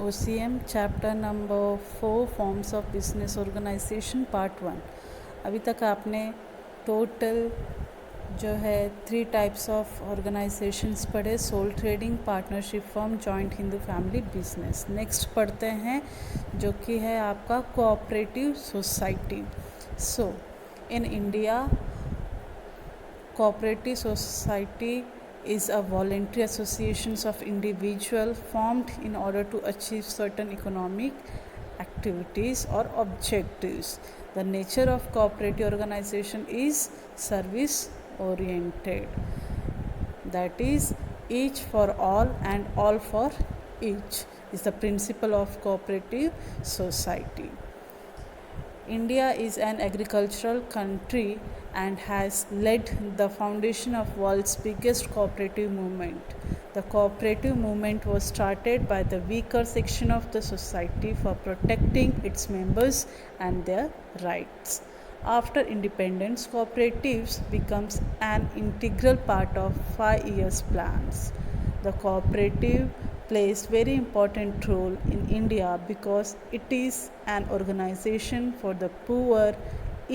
OCM chapter number 4 forms of business organization part 1। अभी तक आपने टोटल जो है 3 टाइप्स ऑफ ऑर्गेनाइजेशंस पढ़े, sole trading, partnership firm, joint Hindu family business. Next पढ़ते हैं जो कि है आपका cooperative society. So in India cooperative society is a voluntary associations of individual formed in order to achieve certain economic activities or objectives. The nature of cooperative organization is service oriented, that is each for all and all for each is the principle of cooperative society. India is an agricultural country and has laid the foundation of world's biggest cooperative movement. The cooperative movement was started by the weaker section of the society for protecting its members and their rights. After independence, cooperatives becomes an integral part of 5 years plans. The cooperative plays very important role in India because it is an organization for the poor,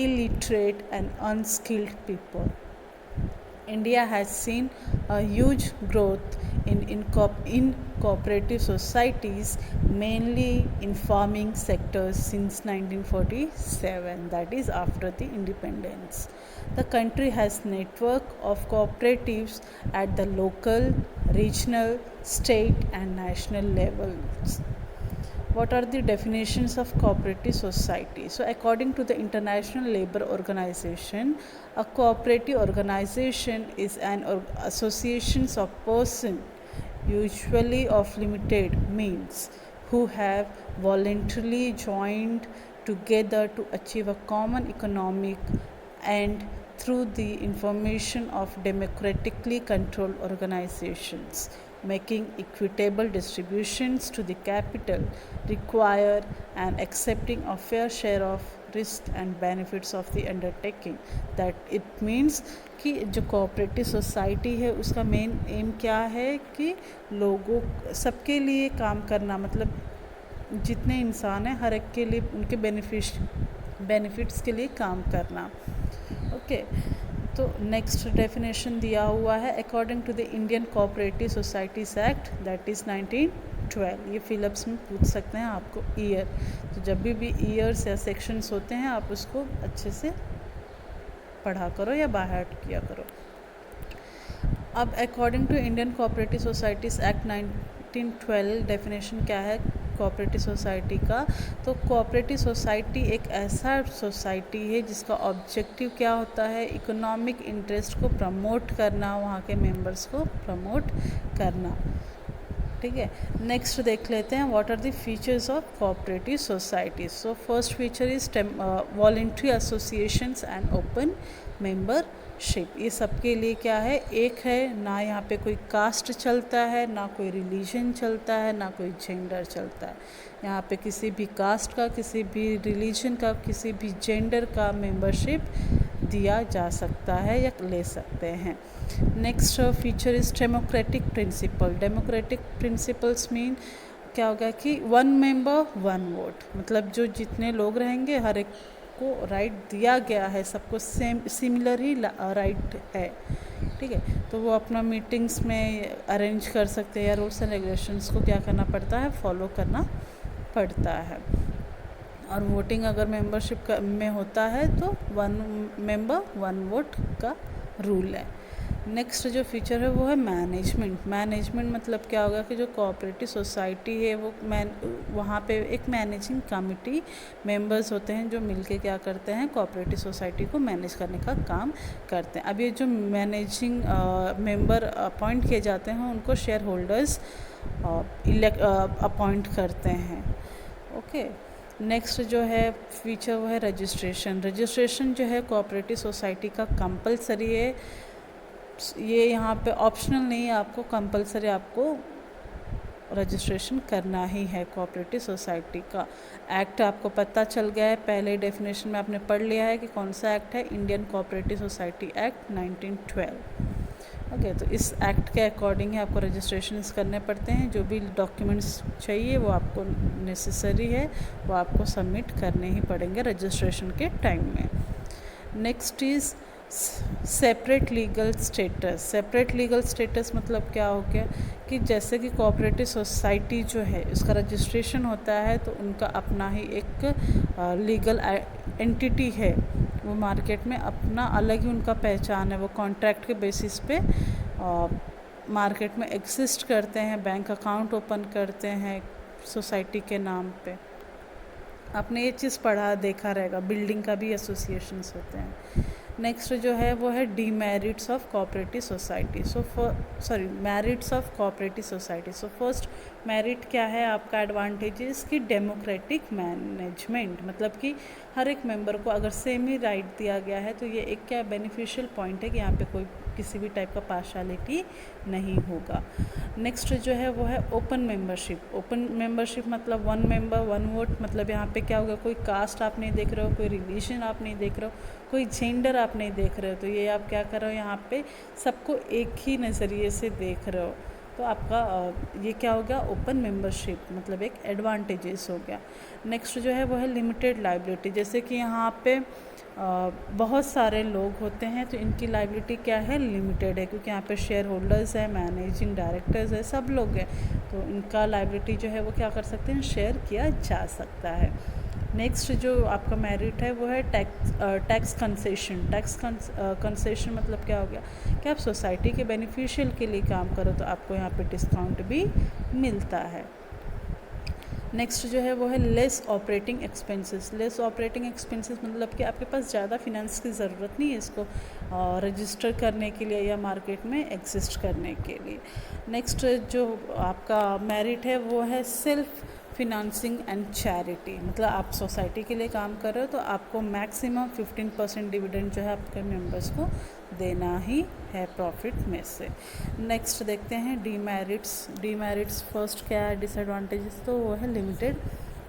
illiterate and unskilled people. India has seen a huge growth in cooperative societies, mainly in farming sectors since 1947, that is after the independence. The country has network of cooperatives at the local, regional, state and national levels. What are the definitions of cooperative society? So according to the International Labour Organization, a cooperative organization is an association of persons, usually of limited means, who have voluntarily joined together to achieve a common economic and through the information of democratically controlled organizations, making equitable distributions to the capital require and accepting a fair share of risk and benefits of the undertaking. That it means कि जो cooperative society है उसका main M क्या है कि लोगों सबके लिए काम करना, मतलब जितने इंसान हैं हर एक के लिए उनके बेनिफिट्स के लिए काम करना। ओके तो नेक्स्ट डेफिनेशन दिया हुआ है according to the Indian cooperative societies act, that is 1912। ये फिलअप्स में पूछ सकते हैं आपको ईयर, तो जब भी ईयर्स या सेक्शंस होते हैं आप उसको अच्छे से पढ़ा करो या बाहर किया करो। अब according to Indian cooperative societies act 1912 definition क्या है कोऑपरेटिव सोसाइटी का? तो कोऑपरेटिव सोसाइटी एक ऐसा सोसाइटी है जिसका ऑब्जेक्टिव क्या होता है, इकोनॉमिक इंटरेस्ट को प्रमोट करना, वहाँ के मेंबर्स को प्रमोट करना। ठीक है, नेक्स्ट देख लेते हैं what are the features of cooperative society. So first feature is voluntary associations and open membership. ये सबके लिए क्या है, एक है ना यहाँ पे कोई कास्ट चलता है, ना कोई रिलीजन चलता है, ना कोई जेंडर चलता है। यहाँ पे किसी भी कास्ट का, किसी भी रिलीजन का, किसी भी जेंडर का मेंबरशिप दिया जा सकता है या ले सकते हैं। Next feature is democratic principle. Democratic principles mean क्या होगा कि 1 मेंबर 1 वोट, मतलब जो जितने लोग रहेंगे हर एक को राइट दिया गया है, सबको सेम सिमिलर ही राइट है। ठीक है, तो वो अपना मीटिंग्स में अरेंज कर सकते हैं या रूल्स एंड रेगुलेशंस को क्या करना पड़ता है, फॉलो करना पड़ता है। और वोटिंग अगर मेंबरशिप में होता है तो 1 मेंबर 1 वोट का रूल है। नेक्स्ट जो फीचर है वो है मैनेजमेंट। मैनेजमेंट मतलब क्या होगा कि जो कोऑपरेटिव सोसाइटी है वो वहाँ पे एक मैनेजिंग कमिटी मेंबर्स होते हैं जो मिलके क्या करते हैं, कोऑपरेटिव सोसाइटी को मैनेज करने का काम करते हैं। अब ये जो मैनेजिंग मेंबर अपॉइंट किए जाते हैं उनको शेयर होल्डर्स अपॉइंट करते हैं। ओके, नेक्स्ट जो है फीचर वो है रजिस्ट्रेशन। रजिस्ट्रेशन जो है कोऑपरेटिव सोसाइटी का कंपलसरी है, ये यहाँ पे ऑप्शनल नहीं है, आपको कंपलसरी आपको रजिस्ट्रेशन करना ही है। कोऑपरेटिव सोसाइटी का एक्ट आपको पता चल गया है, पहले डेफिनेशन में आपने पढ़ लिया है कि कौन सा एक्ट है, Indian cooperative society act 1912। Okay. तो इस एक्ट के अकॉर्डिंग ही आपको रजिस्ट्रेशन करने पड़ते हैं। जो भी डॉक्यूमेंट्स चाहिए वो आपको नेसेसरी है वो आपको सबमिट करने ही पड़ेंगे रजिस्ट्रेशन के टाइम में। Next is separate legal status. Separate legal status मतलब क्या हो गया कि जैसे कि कोऑपरेटिव सोसाइटी जो है उसका रजिस्ट्रेशन होता है तो उनका अपना ही एक लीगल एंटिटी है, वो मार्केट में अपना अलग ही उनका पहचान है। वो कॉन्ट्रैक्ट के बेसिस पे मार्केट में एग्जिस्ट करते हैं, बैंक अकाउंट ओपन करते हैं सोसाइटी के नाम पे। आपने ये चीज़ पढ़ा देखा रहेगा, बिल्डिंग का भी एसोसिएशंस होते हैं। नेक्स्ट जो है वो है demerits of cooperative society. Merits of cooperative society. So first merit क्या है आपका, एडवांटेजेस की डेमोक्रेटिक मैनेजमेंट, मतलब कि हर एक मेंबर को अगर सेम ही राइट दिया गया है तो ये एक क्या बेनिफिशियल पॉइंट है कि यहाँ पे कोई किसी भी टाइप का पार्शियलिटी नहीं होगा। नेक्स्ट जो है वो है ओपन मेंबरशिप। ओपन मेंबरशिप मतलब 1 मेंबर 1 वोट, मतलब यहाँ पे क्या होगा, कोई कास्ट आप नहीं देख रहे हो, कोई रिलीजन आप नहीं देख रहे हो, कोई जेंडर आप नहीं देख रहे हो, तो ये आप क्या कर रहे हो, यहाँ पे सबको एक ही नज़रिए से देख रहे हो। तो आपका ये क्या हो गया, ओपन मेंबरशिप, मतलब एक एडवांटेजेस हो गया। नेक्स्ट जो है वो है लिमिटेड लाइबिलिटी। जैसे कि यहाँ पे बहुत सारे लोग होते हैं तो इनकी लाइबिलिटी क्या है, लिमिटेड है, क्योंकि यहाँ पे शेयर होल्डर्स है, मैनेजिंग डायरेक्टर्स है, सब लोग हैं, तो इनका लाइबिलिटी जो है वो क्या कर सकते हैं, शेयर किया जा सकता है। नेक्स्ट जो आपका मेरिट है वो है टैक्स कंसेशन। टैक्स कंसेशन मतलब क्या हो गया कि आप सोसाइटी के बेनिफिशियल के लिए काम करो तो आपको यहाँ पे डिस्काउंट भी मिलता है। नेक्स्ट जो है वो है less operating expenses. Less operating expenses मतलब कि आपके पास ज़्यादा फिनेंस की ज़रूरत नहीं है इसको रजिस्टर करने के लिए या मार्केट में एग्जिस्ट करने के लिए। नेक्स्ट जो आपका मेरिट है वो है सेल्फ फिनांसिंग एंड चैरिटी, मतलब आप सोसाइटी के लिए काम कर रहे हो तो आपको मैक्सिमम 15% डिविडेंड जो है आपके मेंबर्स को देना ही है प्रॉफिट में से। नेक्स्ट देखते हैं डीमेरिट्स। डीमेरिट्स फर्स्ट क्या है, डिसएडवांटेजेस, तो वो है लिमिटेड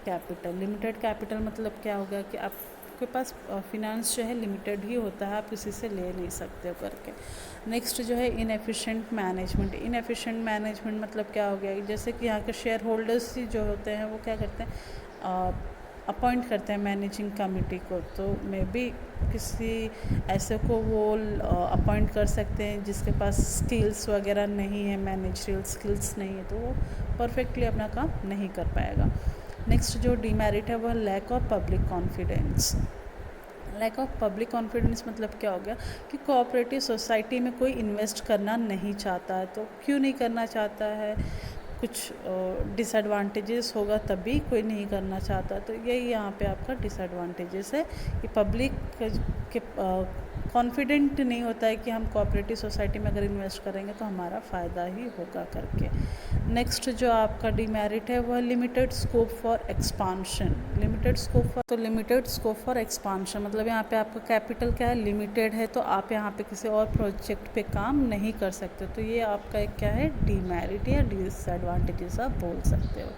कैपिटल। लिमिटेड कैपिटल मतलब क्या होगा कि आपके पास फिनेंस जो है लिमिटेड ही होता है, आप किसी से ले नहीं सकते हो करके। नेक्स्ट जो है इनएफिशिएंट मैनेजमेंट। इनएफिशिएंट मैनेजमेंट मतलब क्या हो गया, जैसे कि यहाँ के शेयर होल्डर्स जो होते हैं वो क्या करते हैं, अपॉइंट करते हैं मैनेजिंग कमेटी को, तो मे बी किसी ऐसे को वो अपॉइंट कर सकते हैं जिसके पास स्किल्स वगैरह नहीं है, मैनेजरियल स्किल्स नहीं है, तो वो परफेक्टली अपना काम नहीं कर पाएगा। नेक्स्ट जो डीमेरिट है वो lack of public confidence. Lack of public confidence मतलब क्या हो गया कि कोऑपरेटिव सोसाइटी में कोई इन्वेस्ट करना नहीं चाहता है, तो क्यों नहीं करना चाहता है, कुछ डिसएडवांटेजेस होगा तभी कोई नहीं करना चाहता, तो यही यहाँ पे आपका डिसएडवांटेजेस है कि पब्लिक के कॉन्फिडेंट नहीं होता है कि हम कोऑपरेटिव सोसाइटी में अगर इन्वेस्ट करेंगे तो हमारा फ़ायदा ही होगा करके। नेक्स्ट जो आपका डिमेरिट है वह limited scope for expansion. Limited scope for expansion मतलब यहाँ पे आपका कैपिटल क्या है, लिमिटेड है, तो आप यहाँ पे किसी और प्रोजेक्ट पे काम नहीं कर सकते, तो ये आपका एक क्या है, डिमेरिट या डिसएडवांटेजेस आप बोल सकते हो।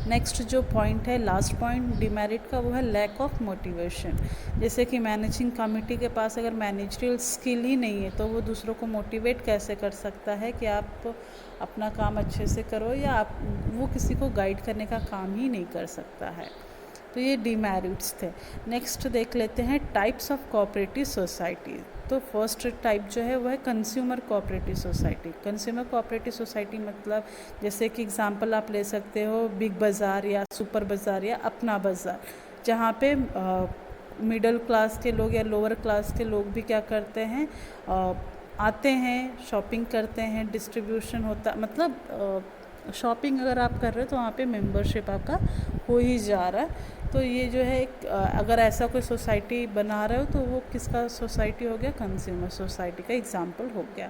नेक्स्ट जो पॉइंट है, लास्ट पॉइंट डिमेरिट का, वो है लैक ऑफ मोटिवेशन। जैसे कि मैनेजिंग कमेटी के पास अगर मैनेजरियल स्किल ही नहीं है तो वो दूसरों को मोटिवेट कैसे कर सकता है कि आप अपना काम अच्छे से करो, या आप वो किसी को गाइड करने का काम ही नहीं कर सकता है, तो ये डीमेरिट्स थे। नेक्स्ट देख लेते हैं टाइप्स ऑफ कोऑपरेटिव सोसाइटी। तो फर्स्ट टाइप जो है वो है consumer cooperative society. Consumer cooperative society मतलब जैसे कि एग्जांपल आप ले सकते हो बिग बाज़ार या सुपर बाज़ार या अपना बाज़ार, जहाँ पे मिडिल क्लास के लोग या लोअर क्लास के लोग भी क्या करते हैं, आते हैं, शॉपिंग करते हैं, डिस्ट्रीब्यूशन होता, मतलब शॉपिंग अगर आप कर रहे हो तो वहाँ पे मेंबरशिप आपका हो ही जा रहा है। तो ये जो है एक अगर ऐसा कोई सोसाइटी बना रहे हो तो वो किसका सोसाइटी हो गया, कंज्यूमर सोसाइटी का एग्जांपल हो गया।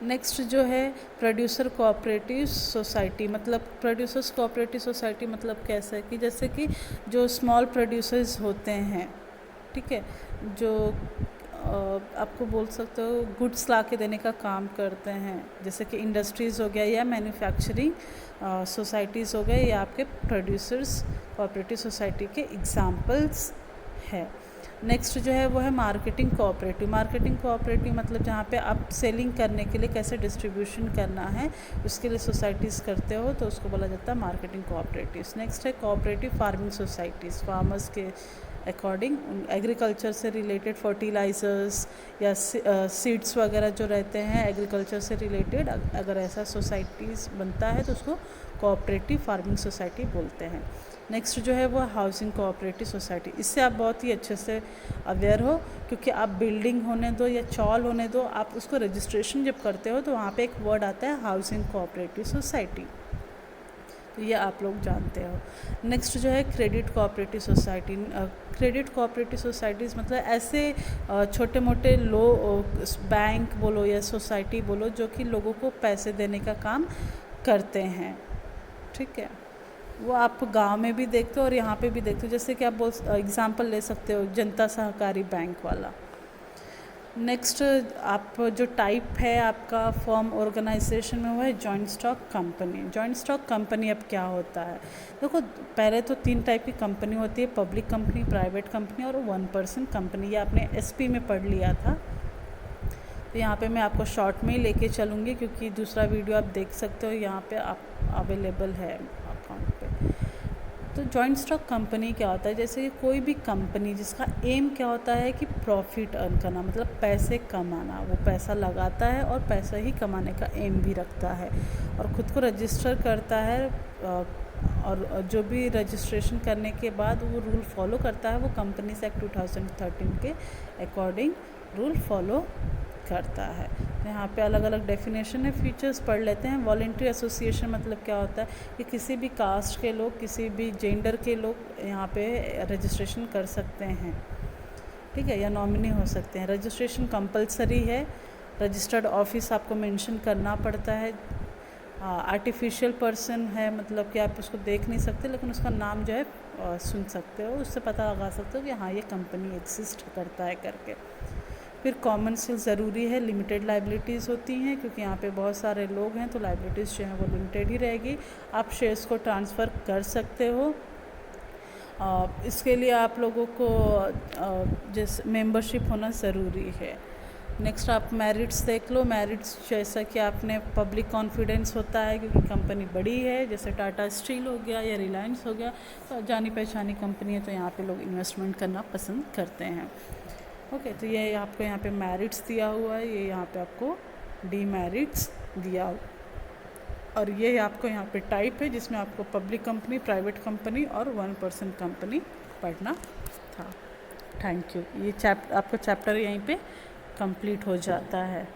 नेक्स्ट जो है प्रोड्यूसर कोऑपरेटिव सोसाइटी, मतलब प्रोड्यूसर्स कोऑपरेटिव सोसाइटी मतलब कैसे कि जैसे कि जो स्मॉल प्रोड्यूसर्स होते हैं, ठीक है, जो आपको बोल सकते हो गुड्स ला के देने का काम करते हैं, जैसे कि इंडस्ट्रीज़ हो गया या मैन्युफैक्चरिंग सोसाइटीज़ हो गए, या आपके प्रोड्यूसर्स कोऑपरेटिव सोसाइटी के एग्जांपल्स है। नेक्स्ट जो है वो है मार्केटिंग कोऑपरेटिव। मार्केटिंग कोऑपरेटिव मतलब जहाँ पे आप सेलिंग करने के लिए कैसे डिस्ट्रीब्यूशन करना है उसके लिए सोसाइटीज़ करते हो तो उसको बोला जाता है मार्केटिंग कोऑपरेटिव्स। नेक्स्ट है कोऑपरेटिव फार्मिंग सोसाइटीज़। फार्मर्स के अकॉर्डिंग एग्रीकल्चर से रिलेटेड फर्टिलाइज़र्स या सीड्स वगैरह जो रहते हैं एग्रीकल्चर से रिलेटेड, अगर ऐसा सोसाइटीज़ बनता है तो उसको कोऑपरेटिव फार्मिंग सोसाइटी बोलते हैं। नेक्स्ट जो है वो हाउसिंग कोऑपरेटिव सोसाइटी। इससे आप बहुत ही अच्छे से अवेयर हो, क्योंकि आप बिल्डिंग होने दो या चॉल होने दो, आप उसको रजिस्ट्रेशन जब करते हो तो वहाँ पे एक वर्ड आता है हाउसिंग कोऑपरेटिव सोसाइटी, तो ये आप लोग जानते हो। नेक्स्ट जो है credit cooperative society. Credit cooperative societies मतलब ऐसे छोटे मोटे बैंक बोलो या सोसाइटी बोलो जो कि लोगों को पैसे देने का काम करते हैं, ठीक है। वो आप गांव में भी देखते हो और यहाँ पे भी देखते हो। जैसे कि आप एग्जांपल ले सकते हो जनता सहकारी बैंक वाला। नेक्स्ट आप जो टाइप है आपका फर्म ऑर्गेनाइजेशन में वो है joint stock company. Joint stock company अब क्या होता है, देखो पहले तो 3 टाइप की कंपनी होती है, पब्लिक कंपनी, प्राइवेट कंपनी और 1 पर्सन कंपनी। ये आपने एसपी में पढ़ लिया था, तो यहाँ पे मैं आपको शॉर्ट में ही लेके चलूँगी क्योंकि दूसरा वीडियो आप देख सकते हो यहाँ पे आप अवेलेबल है अकाउंट पे। तो जॉइंट स्टॉक कंपनी क्या होता है, जैसे कि कोई भी कंपनी जिसका एम क्या होता है कि प्रॉफिट अर्न करना, मतलब पैसे कमाना, वो पैसा लगाता है और पैसा ही कमाने का एम भी रखता है और ख़ुद को रजिस्टर करता है, और जो भी रजिस्ट्रेशन करने के बाद वो रूल फॉलो करता है वो कंपनीज एक्ट 2013 के अकॉर्डिंग रूल फॉलो करता है। तो यहाँ पे अलग अलग डेफिनेशन है, फीचर्स पढ़ लेते हैं। वॉलेंट्री एसोसिएशन मतलब क्या होता है कि किसी भी कास्ट के लोग, किसी भी जेंडर के लोग यहाँ पे रजिस्ट्रेशन कर सकते हैं, ठीक है, या नॉमिनी हो सकते हैं। रजिस्ट्रेशन कंपलसरी है, रजिस्टर्ड ऑफिस आपको मेंशन करना पड़ता है। आर्टिफिशियल पर्सन है, मतलब कि आप उसको देख नहीं सकते लेकिन उसका नाम जो है सुन सकते हो, उससे पता लगा सकते हो कि हाँ ये कंपनी एग्जिस्ट करता है करके। फिर कॉमन सेल ज़रूरी है। लिमिटेड लाइबिलिटीज़ होती हैं क्योंकि यहाँ पे बहुत सारे लोग हैं तो लाइबिलिटीज़ जो हैं वो लिमिटेड ही रहेगी। आप शेयर्स को ट्रांसफ़र कर सकते हो। इसके लिए आप लोगों को जैसे मेंबरशिप होना ज़रूरी है। नेक्स्ट आप मेरिट्स देख लो। मेरिट्स जैसा कि आपने पब्लिक कॉन्फिडेंस होता है क्योंकि कंपनी बड़ी है, जैसे टाटा स्टील हो गया या रिलायंस हो गया, तो जानी पहचानी कंपनी है तो यहाँ पे लोग इन्वेस्टमेंट करना पसंद करते हैं। ओके, तो ये आपको यहाँ पे मेरिट्स दिया हुआ है, ये यहाँ पे आपको डीमेरिट्स दिया और ये आपको यहाँ पे टाइप है जिसमें आपको पब्लिक कंपनी, प्राइवेट कंपनी और 1 पर्सन कंपनी पढ़ना था। Thank you. ये आपका चैप्टर यहीं पे कंप्लीट हो जाता है।